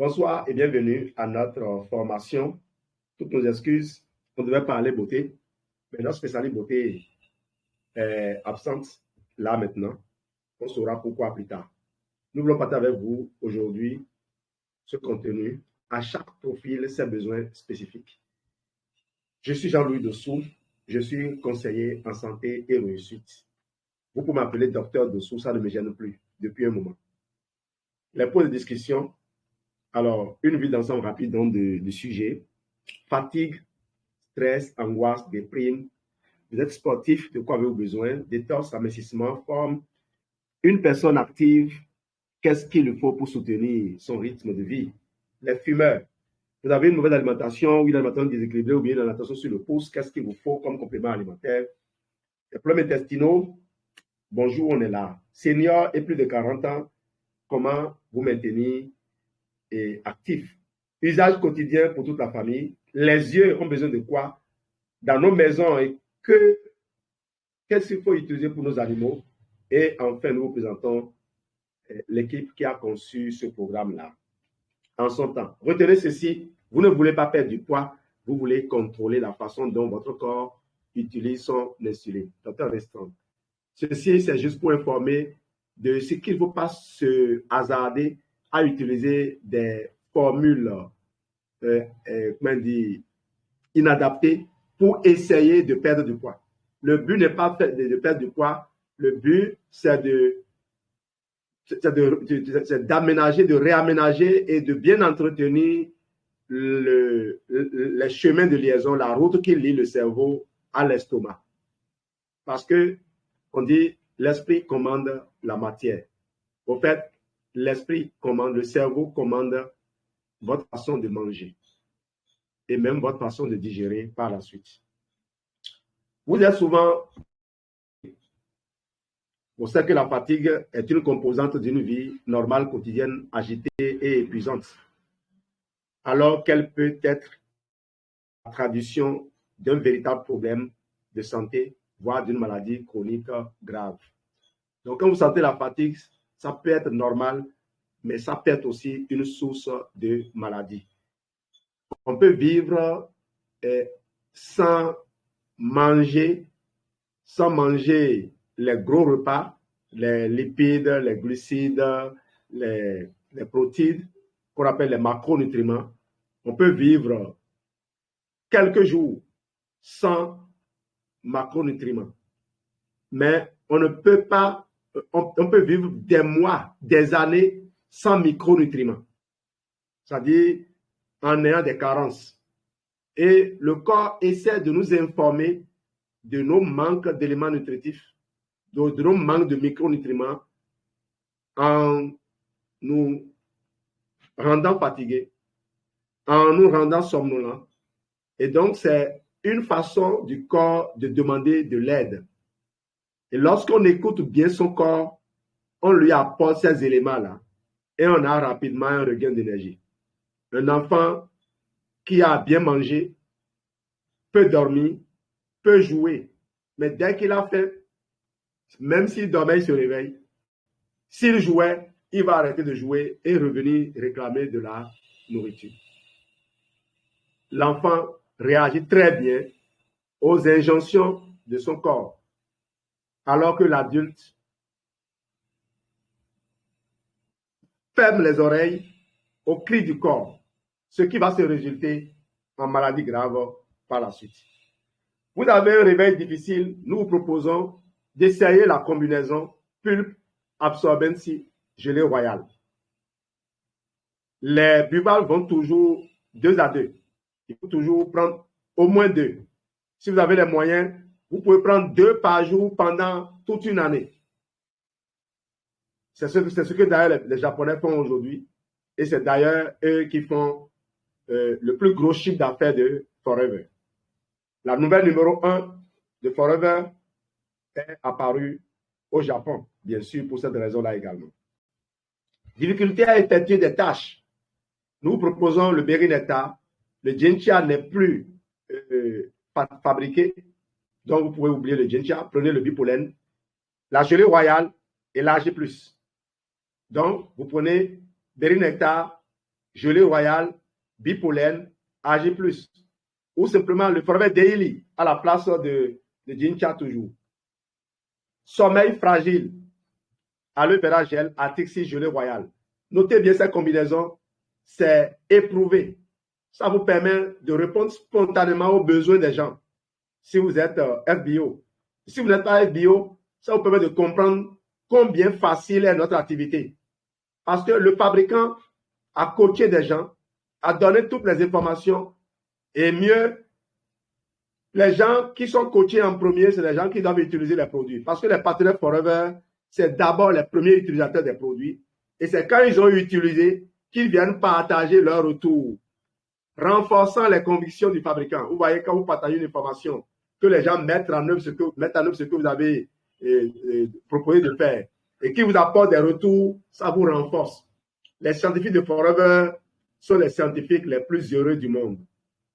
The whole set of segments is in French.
Bonsoir et bienvenue à notre formation. Toutes nos excuses, on devait parler beauté, mais notre spécialiste beauté est absente là maintenant. On saura pourquoi plus tard. Nous voulons partager avec vous aujourd'hui ce contenu. À chaque profil, ses besoins spécifiques. Je suis Jean-Louis Dessous, je suis conseiller en santé et réussite. Vous pouvez m'appeler docteur Dessous, ça ne me gêne plus depuis un moment. Les points de discussion. Alors, une vue d'ensemble rapide du sujet. Fatigue, stress, angoisse, déprime. Vous êtes sportif, de quoi avez-vous besoin? Détox, amincissement, forme. Une personne active, qu'est-ce qu'il lui faut pour soutenir son rythme de vie? Les fumeurs. Vous avez une mauvaise alimentation, ou une alimentation déséquilibrée, ou bien une alimentation sur le pouce, qu'est-ce qu'il vous faut comme complément alimentaire? Les problèmes intestinaux. Bonjour, on est là. Senior et plus de 40 ans, comment vous maintenir actif. Usage quotidien pour toute la famille. Les yeux ont besoin de quoi dans nos maisons et qu'est-ce qu'il faut utiliser pour nos animaux. Et enfin, nous vous présentons l'équipe qui a conçu ce programme-là en son temps. Retenez ceci, vous ne voulez pas perdre du poids, vous voulez contrôler la façon dont votre corps utilise son insuline. Docteur Restaurant. Ceci, c'est juste pour informer de ce qu'il ne faut pas se hasarder à utiliser des formules inadaptées pour essayer de perdre du poids. Le but n'est pas de perdre du poids, le but c'est d'aménager, de réaménager et de bien entretenir les chemins de liaison, la route qui lie le cerveau à l'estomac. Parce que on dit l'esprit commande la matière. Au fait, l'esprit commande, le cerveau commande votre façon de manger et même votre façon de digérer par la suite. Vous êtes souvent, on sait que la fatigue est une composante d'une vie normale, quotidienne, agitée et épuisante, alors qu'elle peut être la traduction d'un véritable problème de santé, voire d'une maladie chronique grave. Donc, quand vous sentez la fatigue, ça peut être normal, mais ça peut être aussi une source de maladie. On peut vivre sans manger les gros repas, les lipides, les glucides, les protéines, qu'on appelle les macronutriments. On peut vivre quelques jours sans macronutriments. Mais on ne peut pas, on peut vivre des mois, des années sans micronutriments. C'est-à-dire en ayant des carences. Et le corps essaie de nous informer de nos manques d'éléments nutritifs, de nos manques de micronutriments en nous rendant fatigués, en nous rendant somnolents. Et donc, c'est une façon du corps de demander de l'aide. Et lorsqu'on écoute bien son corps, on lui apporte ces éléments-là et on a rapidement un regain d'énergie. Un enfant qui a bien mangé peut dormir, peut jouer, mais dès qu'il a faim, même s'il dormait, il se réveille. S'il jouait, il va arrêter de jouer et revenir réclamer de la nourriture. L'enfant réagit très bien aux injonctions de son corps, alors que l'adulte ferme les oreilles aux cris du corps, ce qui va se résulter en maladie grave par la suite. Vous avez un réveil difficile, nous vous proposons d'essayer la combinaison pulpe absorbency gelée royale. Les buvals vont toujours 2 à 2. Il faut toujours prendre au moins 2. Si vous avez les moyens, vous pouvez prendre 2 par jour pendant toute une année. C'est ce que d'ailleurs les Japonais font aujourd'hui. Et c'est d'ailleurs eux qui font le plus gros chiffre d'affaires de Forever. La nouvelle numéro 1 de Forever est apparue au Japon, bien sûr, pour cette raison-là également. Difficulté à effectuer des tâches. Nous proposons le Berinetta. Le Gencha n'est plus fabriqué, donc vous pouvez oublier le Gencha. Prenez le Bipolène, la gelée royale et l'AG+. Donc, vous prenez Berinetta gelée royale, bipolène, AG+, ou simplement le forever daily à la place de Jincha toujours. Sommeil fragile, aloe vera gel, Atixi gelée royale. Notez bien cette combinaison, c'est éprouvé. Ça vous permet de répondre spontanément aux besoins des gens. Si vous êtes FBO. Si vous n'êtes pas FBO, ça vous permet de comprendre combien facile est notre activité. Parce que le fabricant a coaché des gens, a donné toutes les informations, et mieux, les gens qui sont coachés en premier, c'est les gens qui doivent utiliser les produits. Parce que les partenaires Forever, c'est d'abord les premiers utilisateurs des produits. Et c'est quand ils ont utilisé qu'ils viennent partager leur retour, renforçant les convictions du fabricant. Vous voyez, quand vous partagez une information, que les gens mettent en œuvre ce que vous avez proposé de faire et qui vous apportent des retours, ça vous renforce. Les scientifiques de Forever sont les scientifiques les plus heureux du monde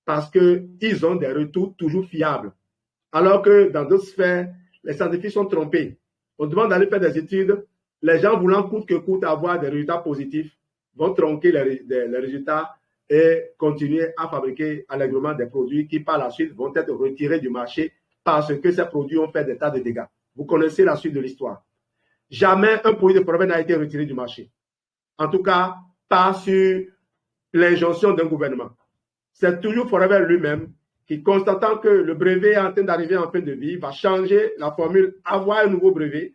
parce qu'ils ont des retours toujours fiables. Alors que dans d'autres sphères, les scientifiques sont trompés. On demande d'aller faire des études, les gens voulant coûte que coûte avoir des résultats positifs vont tronquer les résultats et continuer à fabriquer allègrement des produits qui par la suite vont être retirés du marché parce que ces produits ont fait des tas de dégâts. Vous connaissez la suite de l'histoire. Jamais un produit de Forever n'a été retiré du marché. En tout cas, pas sur l'injonction d'un gouvernement. C'est toujours Forever lui-même qui, constatant que le brevet est en train d'arriver en fin de vie, va changer la formule, avoir un nouveau brevet.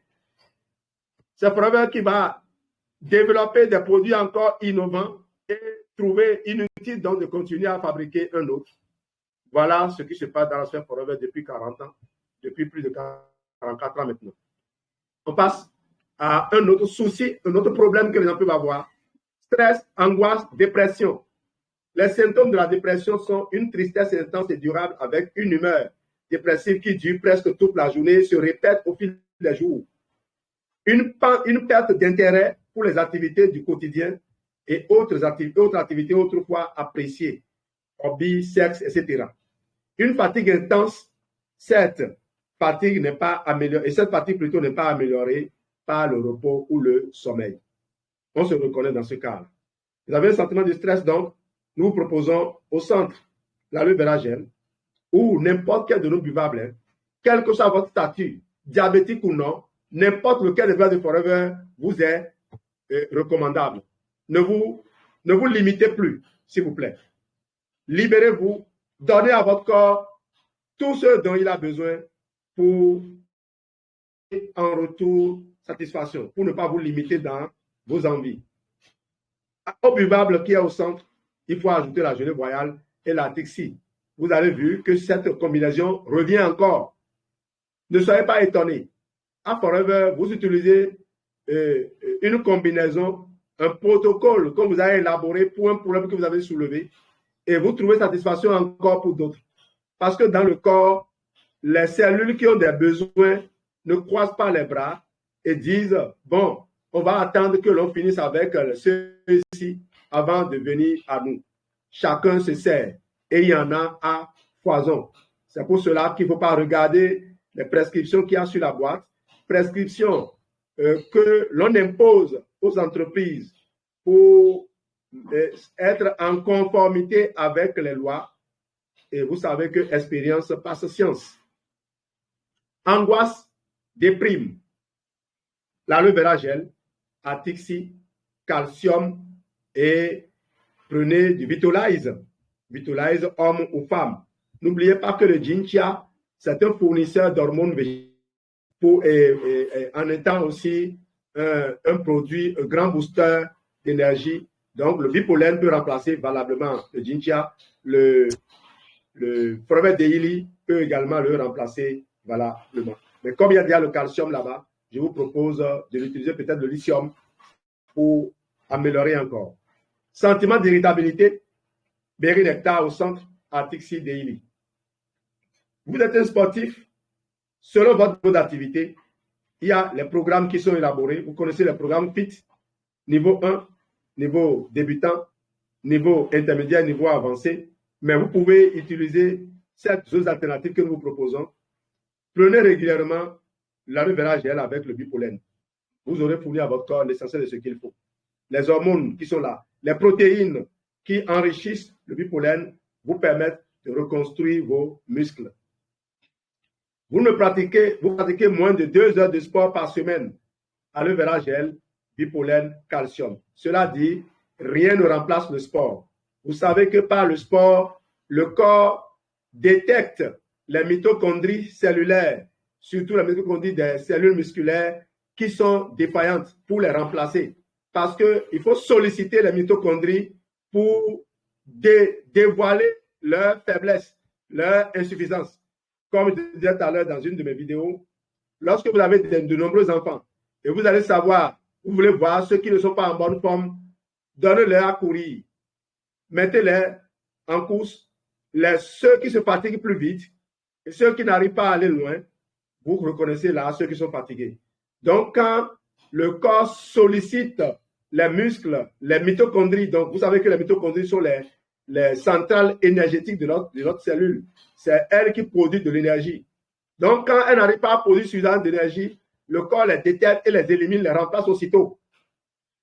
C'est Forever qui va développer des produits encore innovants et trouver inutile donc de continuer à fabriquer un autre. Voilà ce qui se passe dans la sphère Forever depuis 40 ans, depuis plus de 44 ans maintenant. On passe à un autre souci, un autre problème que les gens peuvent avoir. Stress, angoisse, dépression. Les symptômes de la dépression sont une tristesse intense et durable avec une humeur dépressive qui dure presque toute la journée et se répète au fil des jours. Une perte d'intérêt pour les activités du quotidien et autres activités autrefois appréciées, hobby, sexe, etc. Une fatigue intense, cette fatigue n'est pas améliorée, et cette fatigue plutôt n'est pas améliorée par le repos ou le sommeil. On se reconnaît dans ce cas-là. Vous avez un sentiment de stress, donc nous vous proposons au centre l'aloe vera gel ou n'importe quel de nos buvables, hein, quel que soit votre statut, diabétique ou non, n'importe lequel des buvables de Forever vous est recommandable. Ne vous limitez plus, s'il vous plaît. Libérez-vous, donnez à votre corps tout ce dont il a besoin pour en retour satisfaction, pour ne pas vous limiter dans vos envies. Au buvable qui est au centre, il faut ajouter la gelée royale et la Tixi. Vous avez vu que cette combinaison revient encore. Ne soyez pas étonnés. À Forever, vous utilisez une combinaison, un protocole que vous avez élaboré pour un problème que vous avez soulevé et vous trouvez satisfaction encore pour d'autres. Parce que dans le corps, les cellules qui ont des besoins ne croisent pas les bras et disent, bon, on va attendre que l'on finisse avec ceux-ci avant de venir à nous. Chacun se sert et il y en a à foison. C'est pour cela qu'il ne faut pas regarder les prescriptions qu'il y a sur la boîte, prescriptions que l'on impose aux entreprises pour être en conformité avec les lois. Et vous savez que expérience passe science. Angoisse, déprime. L'aloe vera gel, Atixi, calcium et prenez du Vitalize. Vitalize homme ou femme. N'oubliez pas que le Jincha, c'est un fournisseur d'hormones végétales en étant aussi un produit, un grand booster d'énergie. Donc, le bipolène peut remplacer valablement le Jincha. Le Forever Daily peut également le remplacer valablement. Mais comme il y a déjà le calcium là-bas, je vous propose de l'utiliser peut-être le lithium pour améliorer encore. Sentiment d'irritabilité, Berry Nectar au centre, Atixi Daily. Vous êtes un sportif, selon votre niveau d'activité, il y a les programmes qui sont élaborés. Vous connaissez les programmes FIT, niveau 1, niveau débutant, niveau intermédiaire, niveau avancé. Mais vous pouvez utiliser ces deux alternatives que nous vous proposons. Prenez régulièrement l'aloe vera gel avec le bipolène. Vous aurez fourni à votre corps l'essentiel de ce qu'il faut. Les hormones qui sont là, les protéines qui enrichissent le bipolène vous permettent de reconstruire vos muscles. Vous pratiquez moins de 2 heures de sport par semaine. Aloe vera gel, bipolène, calcium. Cela dit, rien ne remplace le sport. Vous savez que par le sport, le corps détecte les mitochondries cellulaires, surtout les mitochondries des cellules musculaires qui sont défaillantes pour les remplacer. Parce qu'il faut solliciter les mitochondries pour dévoiler leur faiblesse, leur insuffisance. Comme je disais tout à l'heure dans une de mes vidéos, lorsque vous avez de nombreux enfants et vous allez savoir, vous voulez voir ceux qui ne sont pas en bonne forme, donnez-leur à courir. Mettez-les en course. Ceux qui se fatiguent plus vite et ceux qui n'arrivent pas à aller loin, vous reconnaissez là ceux qui sont fatigués. Donc, quand le corps sollicite les muscles, les mitochondries, donc vous savez que les mitochondries sont les centrales énergétiques de notre cellule. C'est elles qui produisent de l'énergie. Donc, quand elles n'arrivent pas à produire suffisamment d'énergie, le corps les détecte et les élimine, les remplace aussitôt.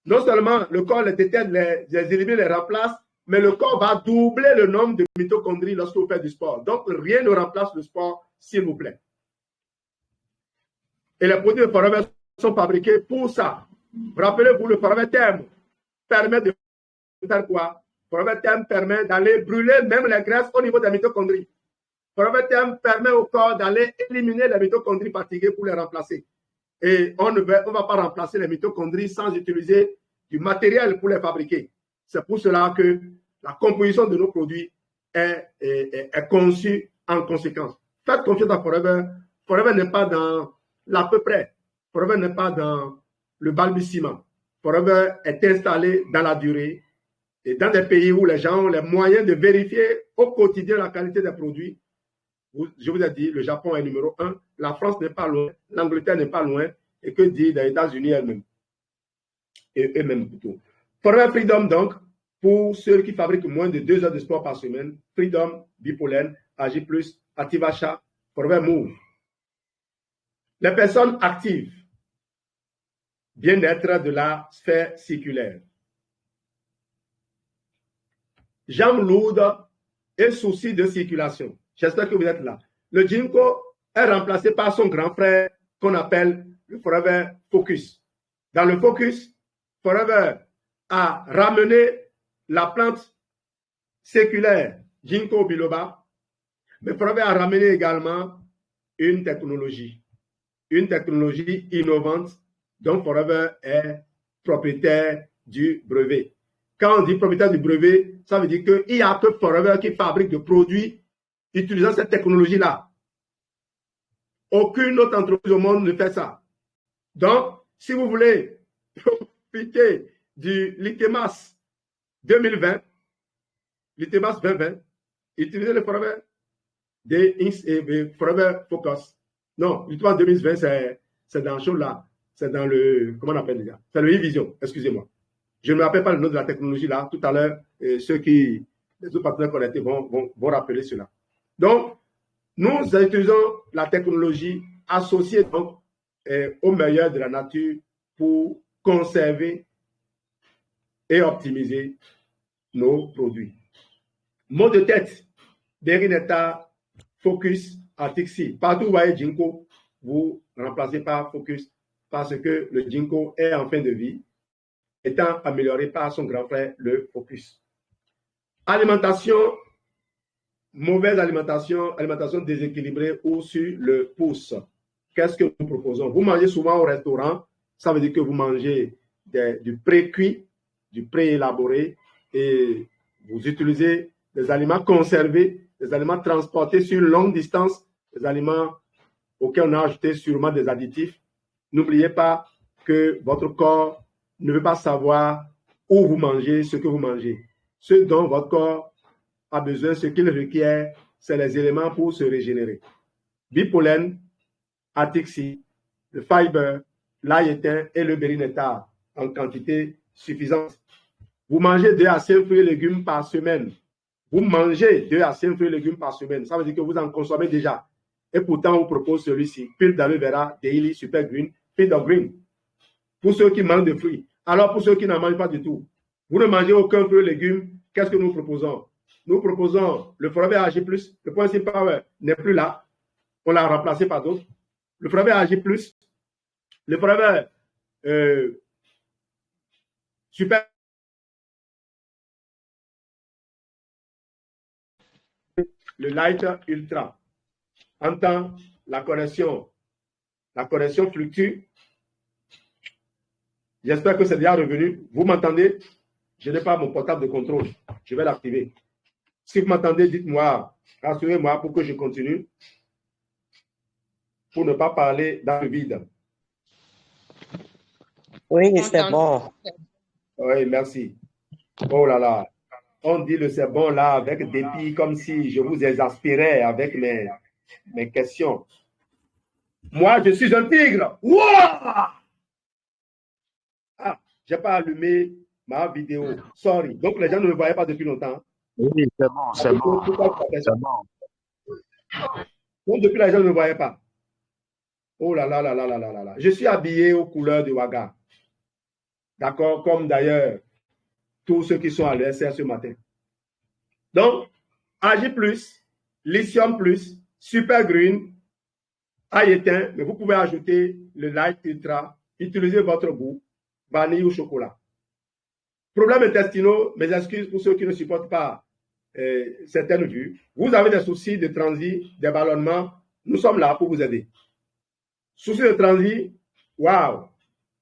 Non seulement le corps les détecte, les élimine, les remplace, mais le corps va doubler le nombre de mitochondries lorsque vous faites du sport. Donc, rien ne remplace le sport, s'il vous plaît. Et les produits de Forever sont fabriqués pour ça. Rappelez-vous, le Forever Therm permet de faire quoi? Forever Therm permet d'aller brûler même les graisses au niveau des mitochondries. Forever Therm permet au corps d'aller éliminer les mitochondries fatiguées pour les remplacer. Et on ne va pas remplacer les mitochondries sans utiliser du matériel pour les fabriquer. C'est pour cela que la composition de nos produits est conçue en conséquence. Faites confiance à Forever. Forever n'est pas dans l'à peu près. Forever n'est pas dans le balbutiement. Forever est installé dans la durée et dans des pays où les gens ont les moyens de vérifier au quotidien la qualité des produits. Je vous ai dit, le Japon est numéro 1, la France n'est pas loin, l'Angleterre n'est pas loin, et que dire des États-Unis elles-mêmes. Et eux-mêmes plutôt. Forever Freedom, donc, pour ceux qui fabriquent moins de 2 heures de sport par semaine, Freedom, Bipolène, Agi+, Active-Achat, Forever Move. Les personnes actives, bien-être de la sphère circulaire. Jambes lourdes et soucis de circulation. J'espère que vous êtes là. Le Ginkgo est remplacé par son grand frère qu'on appelle le Forever Focus. Dans le Focus, Forever a ramené la plante séculaire Ginkgo biloba, mais Forever a ramené également une technologie innovante dont Forever est propriétaire du brevet. Quand on dit propriétaire du brevet, ça veut dire qu'il n'y a que Forever qui fabrique de produits utilisant cette technologie-là. Aucune autre entreprise au monde ne fait ça. Donc, si vous voulez profiter du Lithimas 2020, Lithimas 2020, utilisez le Forever Forever Focus. Non, Lithimas 2020, c'est dans le show là. C'est dans le, comment on appelle déjà? C'est le e-vision, excusez-moi. Je ne me rappelle pas le nom de la technologie là. Tout à l'heure, les autres partenaires connectés vont rappeler cela. Donc, nous utilisons la technologie associée donc, au meilleur de la nature pour conserver et optimiser nos produits. Mot de tête, Berinetta, Focus, Atixi. Partout où vous voyez Ginkgo, vous remplacez par Focus parce que le Ginkgo est en fin de vie, étant amélioré par son grand frère, le Focus. Alimentation, mauvaise alimentation, alimentation déséquilibrée ou sur le pouce. Qu'est-ce que nous proposons? Vous mangez souvent au restaurant, ça veut dire que vous mangez du pré-cuit, du pré-élaboré et vous utilisez des aliments conservés, des aliments transportés sur longue distance, des aliments auxquels on a ajouté sûrement des additifs. N'oubliez pas que votre corps ne veut pas savoir où vous mangez, ce que vous mangez. Ce dont votre corps a besoin, ce qu'il requiert, c'est les éléments pour se régénérer. Bipolène, Atixi, le fiber, l'ail éteint et le Berinetta en quantité suffisante. Vous mangez 2 à 5 fruits et légumes par semaine. Vous mangez 2 à 5 fruits et légumes par semaine. Ça veut dire que vous en consommez déjà. Et pourtant, on vous propose celui-ci. Pile d'aloe vera, daily, super green, feed of green. Pour ceux qui mangent de fruits. Alors, pour ceux qui n'en mangent pas du tout, Vous ne mangez aucun fruit et légumes. Qu'est-ce que nous proposons? Nous proposons le Forever AG+. Le point Power n'est plus là. On l'a remplacé par d'autres. Le Forever AG+, le Forever Super, le Light Ultra. En temps, la connexion fluctue. J'espère que c'est déjà revenu. Vous m'entendez? Je n'ai pas mon portable de contrôle. Je vais l'activer. Si vous m'entendez, dites-moi, rassurez-moi pour que je continue. Pour ne pas parler dans le vide. Oui, c'est bon. Oui, merci. Oh là là. On dit le c'est bon là avec dépit, comme si je vous exaspérais avec mes questions. Moi, je suis un tigre. Wow! Ah, je n'ai pas allumé ma vidéo. Sorry. Donc, les gens ne me voyaient pas depuis longtemps. Oui, c'est bon, c'est bon. C'est bon. Donc, depuis là, les gens ne me voyaient pas. Oh là là là là là là là là. Je suis habillé aux couleurs de Ouaga. D'accord? Comme d'ailleurs, tous ceux qui sont à l'ESR ce matin. Donc, AG+, Lithium+, Super Green, ail éteint, mais vous pouvez ajouter le Light Ultra, utilisez votre goût, vanille ou chocolat. Problèmes intestinaux, mes excuses pour ceux qui ne supportent pas certaines vues. Vous avez des soucis de transit, des ballonnements, nous sommes là pour vous aider. Soucis de transit, waouh,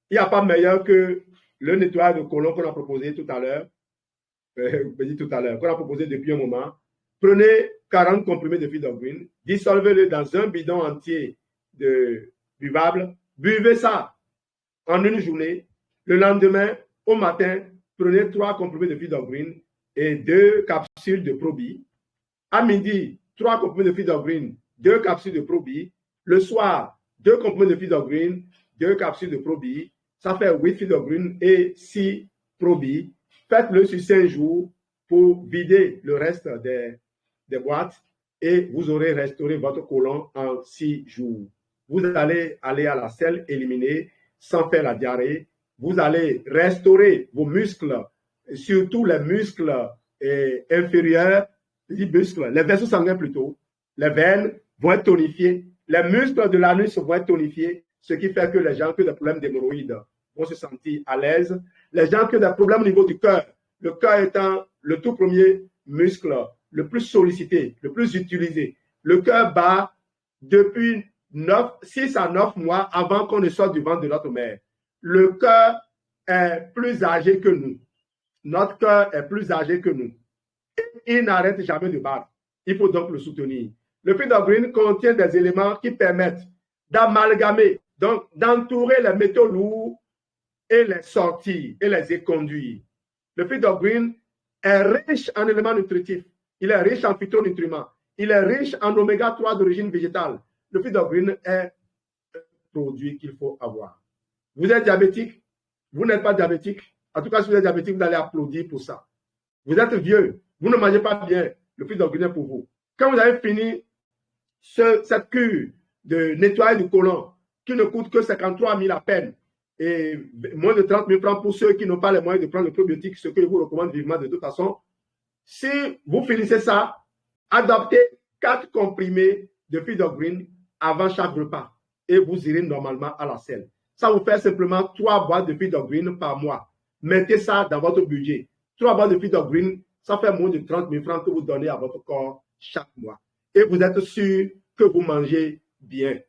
il n'y a pas meilleur que le nettoyage de côlon qu'on a proposé tout à l'heure, qu'on a proposé depuis un moment. Prenez 40 comprimés de Feed of Green, dissolvez-le dans un bidon entier de buvable, buvez ça en une journée. Le lendemain, au matin, prenez 3 comprimés de Feed of Green et 2 capsules de Probi. À midi, 3 comprimés de Feed of Green, 2 capsules de Probi. Le soir, 2 comprimés de Feed of Green, 2 capsules de Probi. Ça fait 8 Feed of Green et 6 Probi. Faites-le sur 5 jours pour vider le reste des boîtes et vous aurez restauré votre côlon en 6 jours. Vous allez aller à la selle éliminée sans faire la diarrhée. Vous allez restaurer vos muscles, surtout les muscles inférieurs, les vaisseaux sanguins plutôt. Les veines vont être tonifiées. Les muscles de l'anus vont être tonifiés, ce qui fait que les gens qui ont des problèmes d'hémorroïdes vont se sentir à l'aise. Les gens qui ont des problèmes au niveau du cœur, le cœur étant le tout premier muscle le plus sollicité, le plus utilisé. Le cœur bat depuis 6 à 9 mois avant qu'on ne sorte du ventre de notre mère. Le cœur est plus âgé que nous. Notre cœur est plus âgé que nous. Il n'arrête jamais de battre. Il faut donc le soutenir. Le Feed of Green contient des éléments qui permettent d'amalgamer, donc d'entourer les métaux lourds et les sortir et les éconduire. Le Feed of Green est riche en éléments nutritifs. Il est riche en phytonutriments. Il est riche en oméga 3 d'origine végétale. Le Feed of Green est un produit qu'il faut avoir. Vous êtes diabétique? Vous n'êtes pas diabétique? En tout cas, si vous êtes diabétique, vous allez applaudir pour ça. Vous êtes vieux, vous ne mangez pas bien, le Feed of Green est pour vous. Quand vous avez fini cette cure de nettoyage du côlon, qui ne coûte que 53 000 à peine, et moins de 30 000 francs pour ceux qui n'ont pas les moyens de prendre le probiotique, ce que je vous recommande vivement de toute façon. Si vous finissez ça, adoptez 4 comprimés de Feed of Green avant chaque repas et vous irez normalement à la selle. Ça vous fait simplement 3 boîtes de Feed of Green par mois. Mettez ça dans votre budget. 3 boîtes de Feed of Green, ça fait moins de 30 000 francs que vous donnez à votre corps chaque mois. Et vous êtes sûr que vous mangez bien.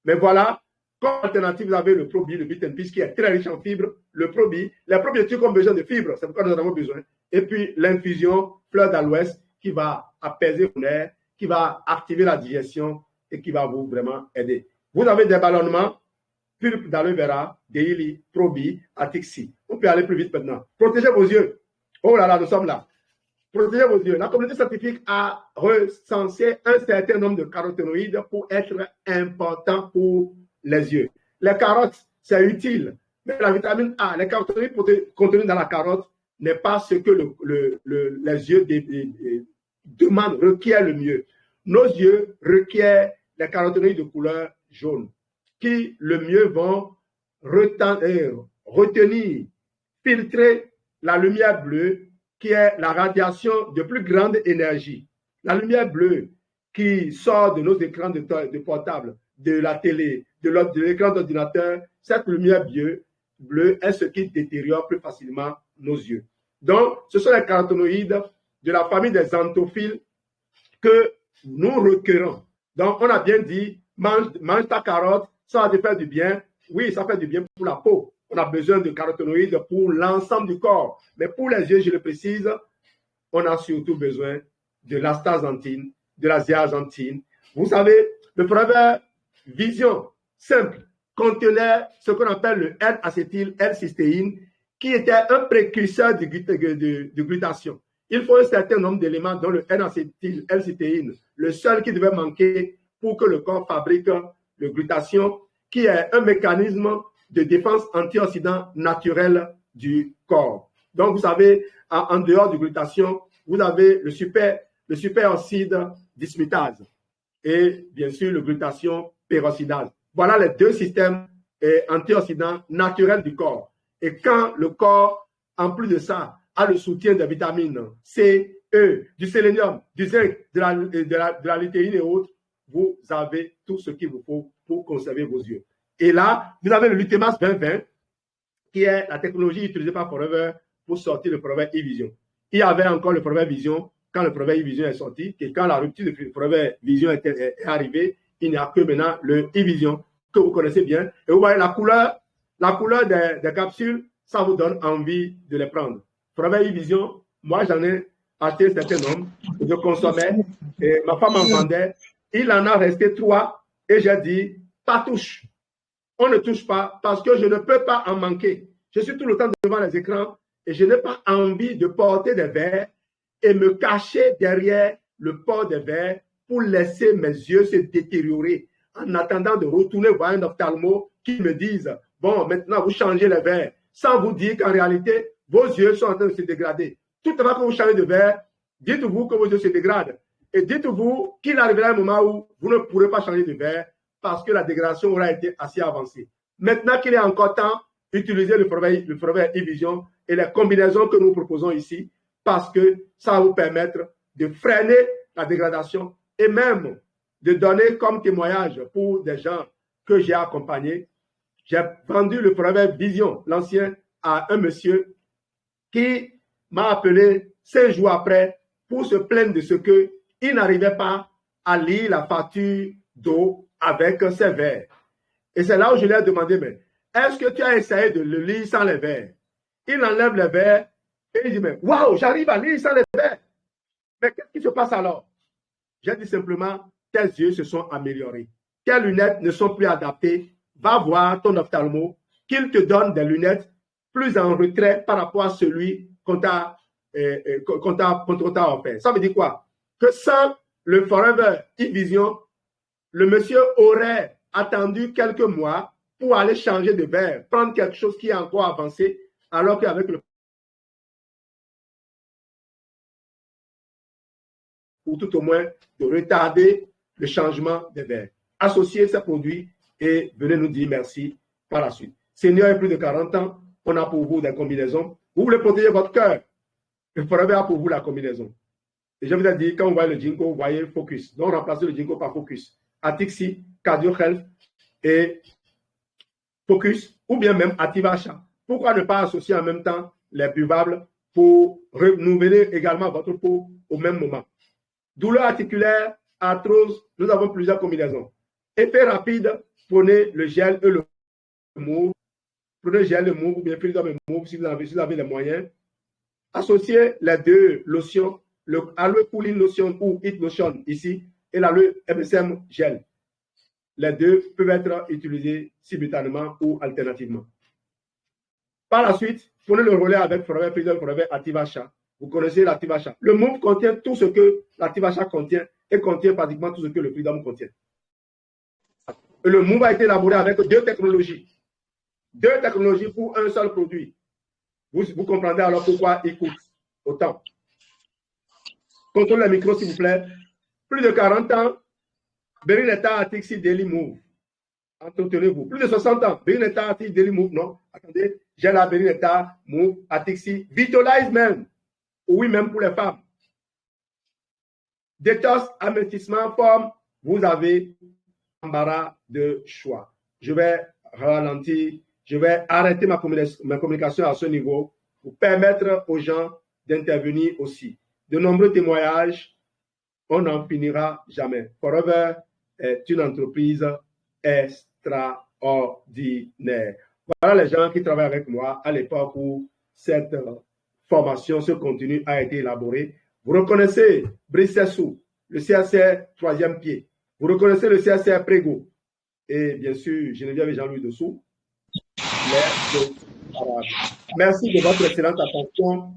Mais voilà, comme alternative, vous avez le Probi, le Bit and Peace qui est très riche en fibres. Le Probi, les probiotiques ont besoin de fibres, c'est pourquoi nous en avons besoin. Et puis l'infusion fleur d'aloès qui va apaiser vos nerfs, qui va activer la digestion et qui va vous vraiment aider. Vous avez des ballonnements, pulpe d'aloe vera, Daily, Probi, Atixi. On peut aller plus vite maintenant. Protégez vos yeux. Oh là là, nous sommes là. Protégez vos yeux. La communauté scientifique a recensé un certain nombre de caroténoïdes pour être important pour les yeux. Les carottes, c'est utile. Mais la vitamine A, les caroténoïdes contenus dans la carotte n'est pas ce que les yeux demandent, requièrent le mieux. Nos yeux requièrent les caroténoïdes de couleur jaune qui le mieux vont retenir, filtrer la lumière bleue, qui est la radiation de plus grande énergie. La lumière bleue qui sort de nos écrans de portable, de la télé, de l'écran d'ordinateur, cette lumière bleue est ce qui détériore plus facilement nos yeux. Donc, ce sont les caroténoïdes de la famille des xanthophiles que nous requérons. Donc, on a bien dit, mange ta carotte, ça va te faire du bien. Oui, ça fait du bien pour la peau. On a besoin de caroténoïdes pour l'ensemble du corps. Mais pour les yeux, je le précise, on a surtout besoin de l'astaxanthine, de la zeaxanthine. Vous savez, le proverbe Vision simple contenait ce qu'on appelle le N-acétyl L-cystéine, qui était un précurseur de glutation. Il faut un certain nombre d'éléments, dont le N-acétyl L-cystéine, le seul qui devait manquer pour que le corps fabrique le glutation, qui est un mécanisme de défense antioxydant naturel du corps. Donc, vous savez, en dehors du glutation, vous avez le superoxyde dismutase et bien sûr le glutation peroxydase. Voilà les deux systèmes antioxydants naturels du corps. Et quand le corps, en plus de ça, a le soutien des vitamines C, E, du sélénium, du zinc, de la lutéine et autres, vous avez tout ce qu'il vous faut pour conserver vos yeux. Et là, vous avez le Lutemas 2020, qui est la technologie utilisée par Forever pour sortir le Forever e-Vision. Il y avait encore le Forever Vision quand le Forever e-Vision est sorti, et quand la rupture de Forever Vision est arrivée, il n'y a que maintenant le e-Vision que vous connaissez bien. Et vous voyez la couleur des capsules, ça vous donne envie de les prendre. Forever e-Vision, moi j'en ai acheté un certain nombre, je consommais, et ma femme en vendait. Il en a resté 3 et j'ai dit, pas touche. On ne touche pas parce que je ne peux pas en manquer. Je suis tout le temps devant les écrans et je n'ai pas envie de porter des verres et me cacher derrière le port des verres pour laisser mes yeux se détériorer en attendant de retourner voir un ophtalmo qui me dise, bon, maintenant vous changez les verres, sans vous dire qu'en réalité, vos yeux sont en train de se dégrader. Tout à l'heure que vous changez de verre, dites-vous que vos yeux se dégradent. Et dites-vous qu'il arrivera un moment où vous ne pourrez pas changer de verre parce que la dégradation aura été assez avancée. Maintenant qu'il est encore temps, utilisez le Forever e-Vision et les combinaisons que nous proposons ici parce que ça va vous permettre de freiner la dégradation et même de donner comme témoignage pour des gens que j'ai accompagnés. J'ai vendu le Forever Vision, l'ancien, à un monsieur qui m'a appelé 5 jours après pour se plaindre de ce qu'il n'arrivait pas à lire la facture d'eau avec ses verres. Et c'est là où je lui ai demandé, mais est-ce que tu as essayé de le lire sans les verres? Il enlève les verres et il dit, mais waouh, j'arrive à lire sans les verres. Mais qu'est-ce qui se passe alors? J'ai dit simplement, tes yeux se sont améliorés. Tes lunettes ne sont plus adaptées. Va voir ton ophtalmo, qu'il te donne des lunettes plus en retrait par rapport à celui qu'on t'a offert. Ça veut dire quoi? Que sans le Forever e-Vision, le monsieur aurait attendu quelques mois pour aller changer de verre, prendre quelque chose qui est encore avancé, alors qu'avec le ou tout au moins de retarder le changement des verres. Associez ces produits et venez nous dire merci par la suite. Seigneur, il y a plus de 40 ans, on a pour vous des combinaisons. Vous voulez protéger votre cœur, il faudrait avoir pour vous la combinaison. Et je vous ai dit, quand vous voyez le Ginkgo, vous voyez Focus. Donc, remplacez le Ginkgo par Focus. Atixi, Cardio Health et Focus, ou bien même Activachat. Pourquoi ne pas associer en même temps les buvables pour renouveler également votre peau au même moment? Douleur articulaire, arthrose, nous avons plusieurs combinaisons. Effet rapide, prenez le gel et le mauve. Prenez le gel et le mauve, ou bien Freedom et mauve si vous avez les moyens. Associez les deux lotions, le Aloe Cooling Lotion ou Heat Lotion ici, et l'Aloe MSM Gel. Les deux peuvent être utilisés simultanément ou alternativement. Par la suite, prenez le relais avec Forever Freedom, Forever Activachat. Vous connaissez l'Activachat. Le mauve contient tout ce que l'Activachat contient et contient pratiquement tout ce que le Freedom contient. Et le mauve a été élaboré avec 2 technologies. 2 technologies pour un seul produit. Vous comprendrez alors pourquoi il coûte autant. Contrôlez le micro, s'il vous plaît. Plus de 40 ans, Beryleta Atixi Daily Move. Entretenez-vous. Plus de 60 ans. Beneta, Daily Move, non. Attendez, j'ai la Beneta, Move, Atixi. Vitalize même. Oui, même pour les femmes. Détox, amortissement, forme. Vous avez embarras de choix. Je vais ralentir. Je vais arrêter ma communication à ce niveau pour permettre aux gens d'intervenir aussi. De nombreux témoignages, on n'en finira jamais. Forever est une entreprise extraordinaire. Voilà les gens qui travaillent avec moi à l'époque où cette formation, ce contenu a été élaboré. Vous reconnaissez Brissessou, le CSR troisième pied. Vous reconnaissez le CSR Prégo. Et bien sûr, Geneviève et Jean-Louis Dessous. Merci de votre excellente attention.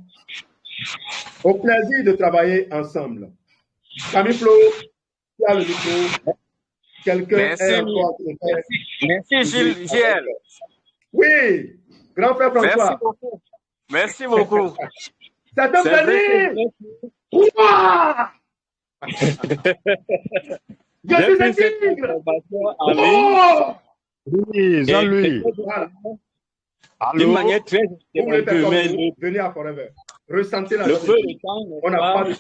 Au plaisir de travailler ensemble. Camille Flo, tu as le micro. Quelqu'un est encore. Merci Gilles. Oui, grand frère François. Merci beaucoup. Ça te plaît? Je suis un tigre. Oh! Oui, Jean-Louis. Voilà. D'une manière très vous voulez faire comme vous, venez à Forever. Ressentez la joie. On n'a pas de...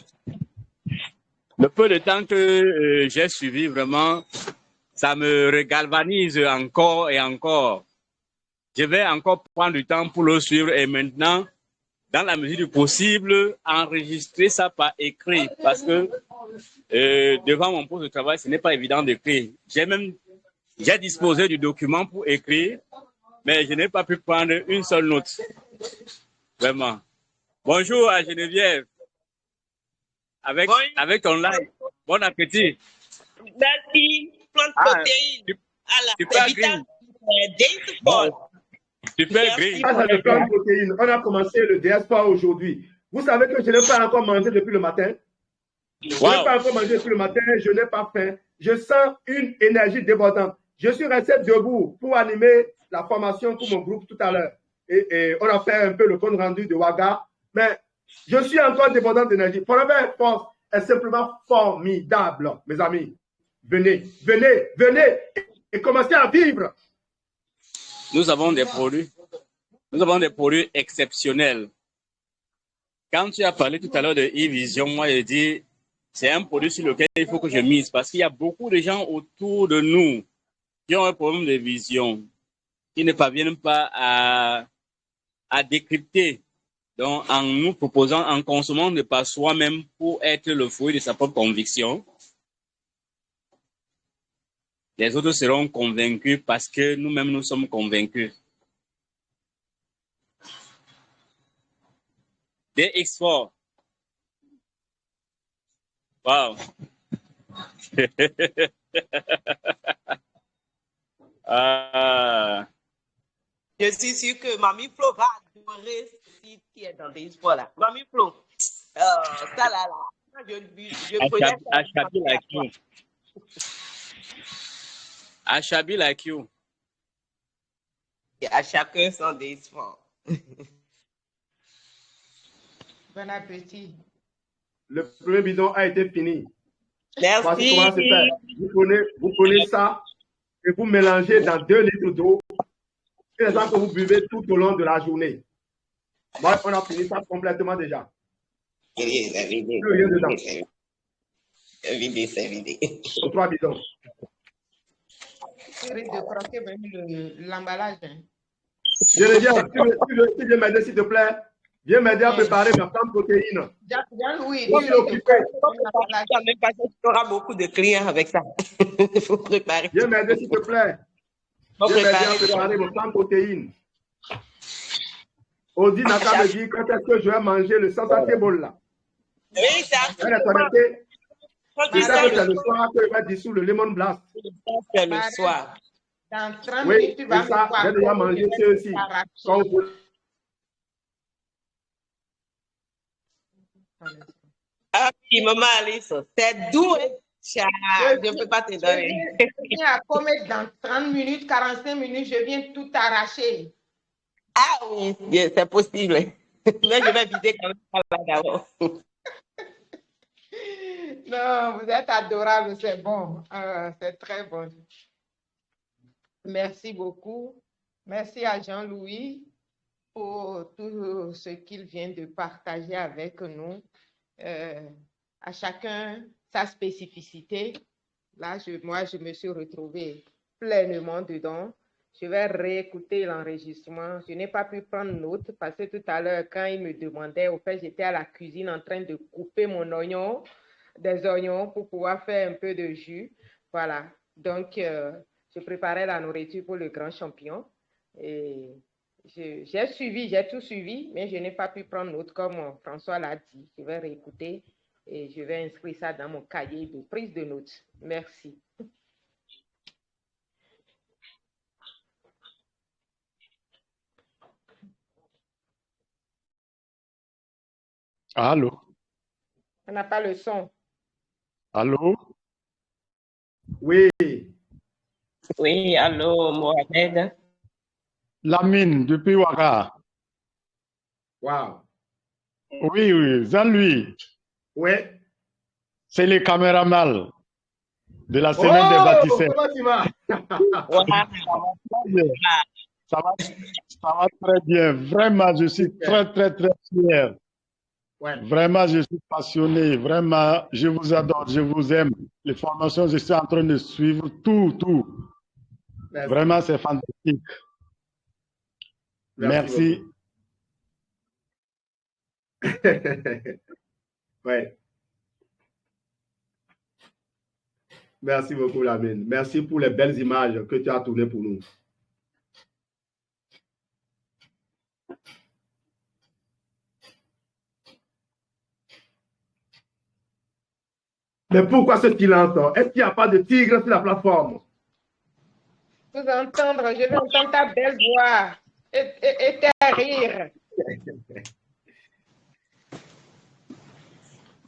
Le peu de temps que j'ai suivi, vraiment, ça me regalvanise encore et encore. Je vais encore prendre du temps pour le suivre et maintenant, dans la mesure du possible, enregistrer ça par écrit parce que devant mon poste de travail, ce n'est pas évident d'écrire. J'ai disposé du document pour écrire, mais je n'ai pas pu prendre une seule note. Vraiment. Bonjour à Geneviève. Avec ton live. Bon appétit. Merci. Plante protéines. Super green. Super green. Ça, c'est le plan de protéines. On a commencé le DSPA aujourd'hui. Vous savez que je n'ai pas encore mangé depuis le matin. Je n'ai pas encore mangé depuis le matin. Je n'ai pas faim. Je sens une énergie débordante. Je suis resté debout pour animer la formation pour mon groupe tout à l'heure. Et on a fait un peu le compte rendu de Ouaga. Mais je suis encore débordant d'énergie. Forever Force est simplement formidable, mes amis. Venez, venez, venez et commencez à vivre. Nous avons des produits exceptionnels. Quand tu as parlé tout à l'heure de e-vision, moi j'ai dit c'est un produit sur lequel il faut que je mise parce qu'il y a beaucoup de gens autour de nous qui ont un problème de vision, qui ne parviennent pas à décrypter. Donc, en nous proposant, en consommant de par soi-même pour être le fruit de sa propre conviction, les autres seront convaincus parce que nous-mêmes nous sommes convaincus. DX4. Wow. Je suis sûr que Mamie Flo va adorer ce site qui est dans des sports là. Mamie Flo, ça là. I shall be like you. À chacun son sports. Bon appétit. Le premier bidon a été fini. Merci. Voici comment c'est fait. Vous prenez ça et vous mélangez dans 2 litres d'eau. C'est ça que vous buvez tout au long de la journée. Moi, on a fini ça complètement déjà. Plus rien dedans. C'est vidé. 3 bidons. Tu risques de croquer l'emballage. Je le dis, tu veux m'aider s'il te plaît. Viens m'aider à préparer ma plante protéine. Oui, tu es occupé. Tu auras beaucoup de clients avec ça. Il faut préparer. Viens m'aider s'il te plaît. Viens m'aider à préparer ma plante protéine. Audi n'a qu'à me dire quand est-ce que je vais manger le sensatier bol là. Oui, ça. Elle est connectée. C'est ça que c'est le soir que je vais dissoudre le lemon blast. C'est le soir. Dans 30 minutes, tu vas ça, j'ai déjà mangé ceux-ci. Ah oui, maman Alice, c'est doux. Je ne peux pas te donner. Je viens à commettre dans 30 minutes, 45 minutes, je viens tout arracher. Ah oui, c'est possible. Mais je vais vider quand même d'abord. Non, vous êtes adorable, c'est bon. C'est très bon. Merci beaucoup. Merci à Jean-Louis pour tout ce qu'il vient de partager avec nous. À chacun sa spécificité. Là, moi, je me suis retrouvée pleinement dedans. Je vais réécouter l'enregistrement. Je n'ai pas pu prendre note parce que tout à l'heure, quand il me demandait, au fait, j'étais à la cuisine en train de couper des oignons pour pouvoir faire un peu de jus. Voilà. Donc, je préparais la nourriture pour le grand champion. Et j'ai tout suivi, mais je n'ai pas pu prendre note comme François l'a dit. Je vais réécouter et je vais inscrire ça dans mon cahier de prise de notes. Merci. Allô? On n'a pas le son. Allô? Oui. Oui, allô, Mohamed. Lamine, depuis Ouaga. Wow. Oui, Jean-Louis. Oui. C'est le caméraman de la semaine des bâtisseurs. Comment tu vas? Ça va très bien. Vraiment, je suis très, très, très fier. Ouais. Vraiment, je suis passionné. Vraiment, je vous adore, je vous aime. Les formations, je suis en train de suivre tout. Merci. Vraiment, c'est fantastique. Merci. Ouais. Merci beaucoup, Lamine. Merci pour les belles images que tu as tournées pour nous. Mais pourquoi ce silence? Est-ce qu'il n'y a pas de tigre sur la plateforme? Vous entendre, je vais entendre ta belle voix et tes rires.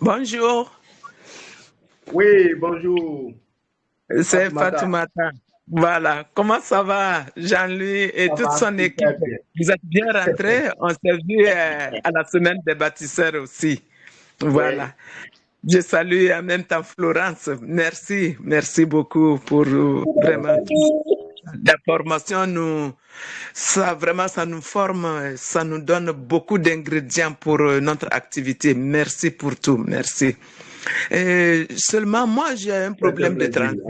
Bonjour. Oui, bonjour. C'est Fatoumata. Voilà. Comment ça va, Jean-Louis et toute son équipe? Vous êtes bien rentrés? On s'est vu à la semaine des bâtisseurs aussi. Voilà. Oui. Je salue en même temps Florence. Merci beaucoup pour vraiment la formation. Ça nous forme, ça nous donne beaucoup d'ingrédients pour notre activité. Merci pour tout, merci. Seulement, moi, j'ai un problème de transit.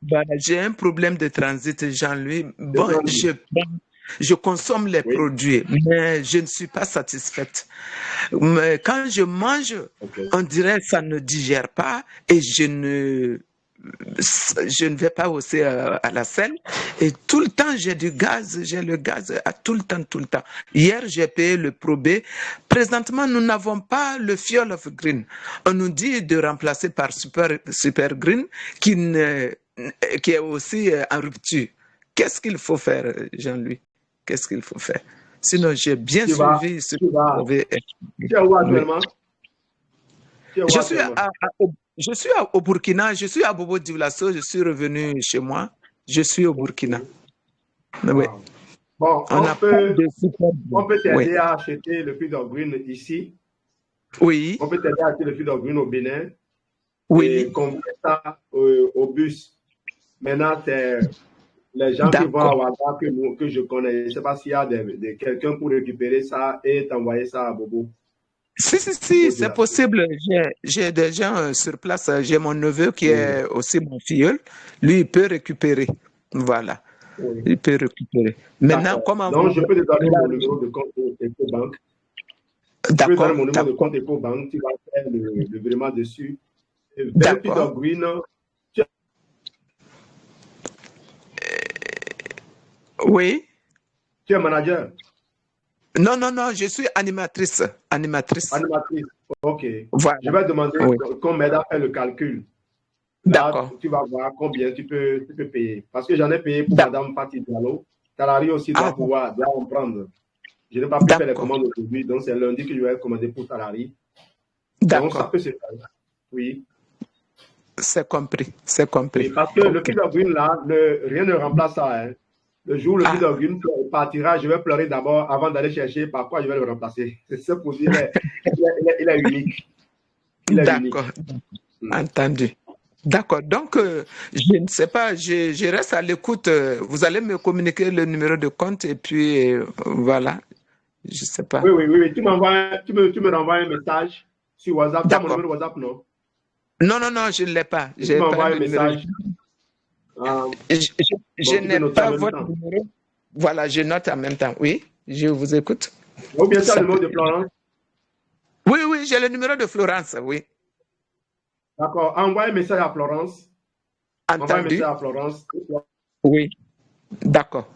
Voilà, j'ai un problème de transit, Jean-Louis. Bon, je consomme les produits, mais je ne suis pas satisfaite. Mais quand je mange, on dirait que ça ne digère pas et je ne vais pas aussi à la selle. Et tout le temps, j'ai le gaz à tout le temps. Hier, j'ai payé le probé. Présentement, nous n'avons pas le Fuel of Green. On nous dit de remplacer par Super Green qui est aussi en rupture. Qu'est-ce qu'il faut faire, Jean-Louis? Qu'est-ce qu'il faut faire? Sinon, j'ai bien suivi ce que vous avez expliqué. Tu es où actuellement? Je suis au Burkina, je suis à Bobo Dioulasso, je suis revenu chez moi, je suis au Burkina. Wow. Oui. Bon, on peut t'aider à acheter le Fuel of Green ici. Oui. On peut t'aider à acheter le Fuel of Green au Bénin. Oui. Et convier ça au bus. Maintenant, c'est les gens qui vont à Ouaga que je connais. Je ne sais pas s'il y a quelqu'un pour récupérer ça et t'envoyer ça à Bobo. Si, c'est possible. J'ai des gens sur place. J'ai mon neveu qui est aussi mon filleul. Lui, il peut récupérer. Voilà. Oui. Il peut récupérer. Maintenant, comment donc, je peux te donner mon numéro de compte EcoBank. Je peux te donner mon numéro de compte EcoBank. Tu vas faire le virement dessus. D'accord. Oui. Tu es manager? Non, je suis animatrice. Animatrice, ok. Voilà. Je vais demander qu'on m'aide à faire le calcul. D'accord. Tu vas voir combien tu peux payer. Parce que j'en ai payé pour Madame Fatih Diallo. Talari aussi doit pouvoir en prendre. Je n'ai pas pu faire les commandes aujourd'hui, donc c'est lundi que je vais commander pour Talari. Donc ça peut se faire. Oui. C'est compris. Oui, parce que le Fuel of Green, là, rien ne remplace ça. Hein. Le jour où le Fuel of Green partira, je vais pleurer d'abord avant d'aller chercher par quoi je vais le remplacer. C'est ça pour dire, il est unique. D'accord. Entendu. D'accord. Donc, je ne sais pas, je reste à l'écoute. Vous allez me communiquer le numéro de compte et puis voilà. Je ne sais pas. Oui. Tu me renvoies un message sur WhatsApp. Tu as mon numéro WhatsApp, non? Non, je ne l'ai pas. Tu m'envoies un message. Je n'ai pas votre numéro. Voilà, je note en même temps. Oui, je vous écoute. Ou bien tu as le numéro de Florence? Oui, j'ai le numéro de Florence, oui. D'accord. Envoie un message à Florence. Entendu. Envoie un message à Florence. Oui. D'accord.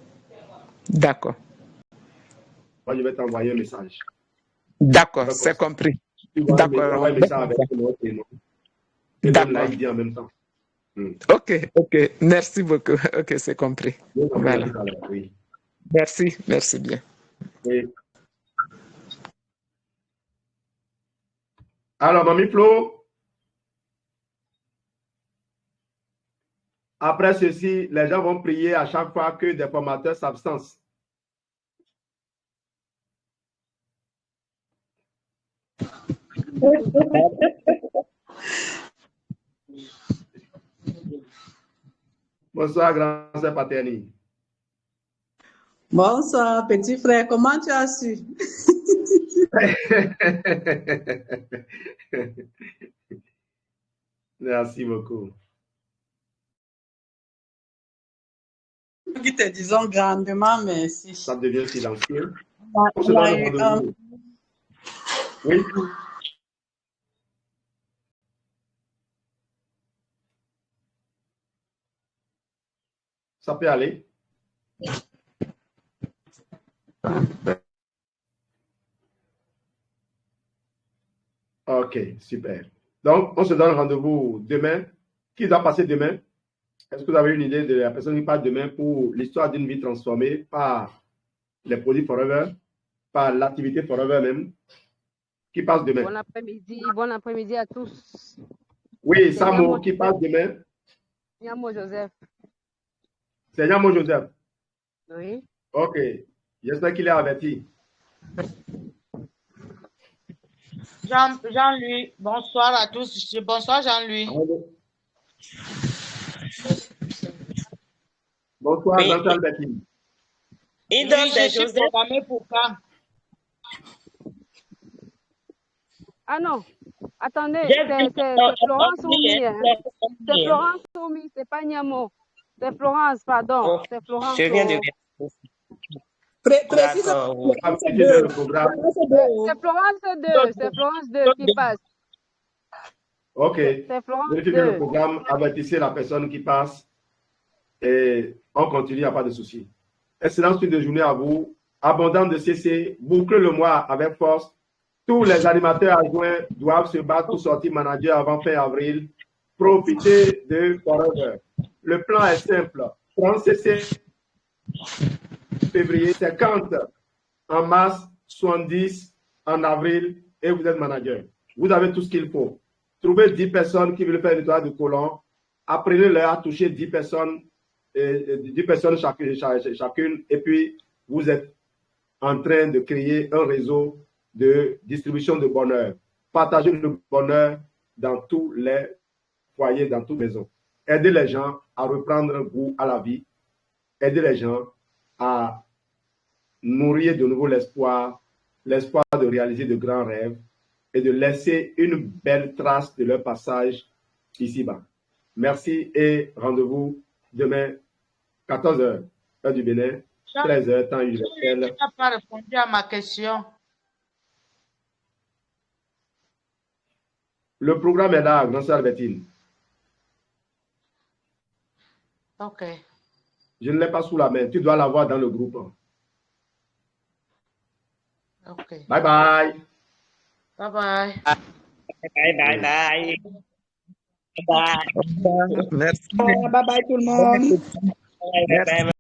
Moi, je vais t'envoyer un message. D'accord, c'est compris. D'accord. Envoie un message avec ton prénom. Et donne l'ID en même temps. Ok. Merci beaucoup. Ok, c'est compris. Voilà. Oui. Merci bien. Oui. Alors, Mamie Flo, après ceci, les gens vont prier à chaque fois que des formateurs s'absentent. Bonsoir, grand sœur Paterni. Bonsoir, petit frère. Comment tu as su? Merci beaucoup. Nous te disons grandement merci. Ça devient silencieux. Oui. Ça peut aller. Ok, super. Donc, on se donne rendez-vous demain. Qui doit passer demain? Est-ce que vous avez une idée de la personne qui passe demain pour l'histoire d'une vie transformée par les produits Forever, par l'activité Forever même? Qui passe demain? Bon après-midi à tous. Oui, Samo, qui passe demain? Nyamo Joseph. C'est Nyamo Joseph? Oui. Ok, j'espère qu'il est averti. Jean-Louis, bonsoir à tous. Bonsoir Jean-Louis. Bonsoir, Jean Albertine. Et donc, je suis programmé pour quand? Ah non, attendez, c'est Florence Oumi. C'est Florence Oumi, c'est pas Nyamo. C'est Florence, pardon. C'est Florence. Je viens de Précise. Le programme. C'est Florence 2 qui passe. Ok. C'est Florence 2. Le programme, avertissez la personne qui passe et on continue, il n'y a pas de souci. Excellente suite de journée à vous. Abondant de CC, boucle le mois avec force. Tous les animateurs adjoints doivent se battre pour sortir manager avant fin avril. Profitez de Forever. Le plan est simple. 30 CC février, 50 en mars, 70 en avril et vous êtes manager. Vous avez tout ce qu'il faut. Trouvez 10 personnes qui veulent faire le nettoyage de colons. Apprenez-leur à toucher 10 personnes chacune et puis vous êtes en train de créer un réseau de distribution de bonheur. Partagez le bonheur dans tous les foyers, dans toutes les maisons. Aidez les gens à reprendre goût à la vie. Aidez les gens à nourrir de nouveau l'espoir de réaliser de grands rêves et de laisser une belle trace de leur passage ici-bas. Merci et rendez-vous demain, 14h, heure du Bénin, 13h, temps universel. Tu n'as pas répondu à ma question. Le programme est là, grand sœur Albertine. Ok. Je ne l'ai pas sous la main. Tu dois l'avoir dans le groupe. Ok. Bye bye. Bye bye. Bye bye. Merci. Bye bye tout le monde. Bye bye.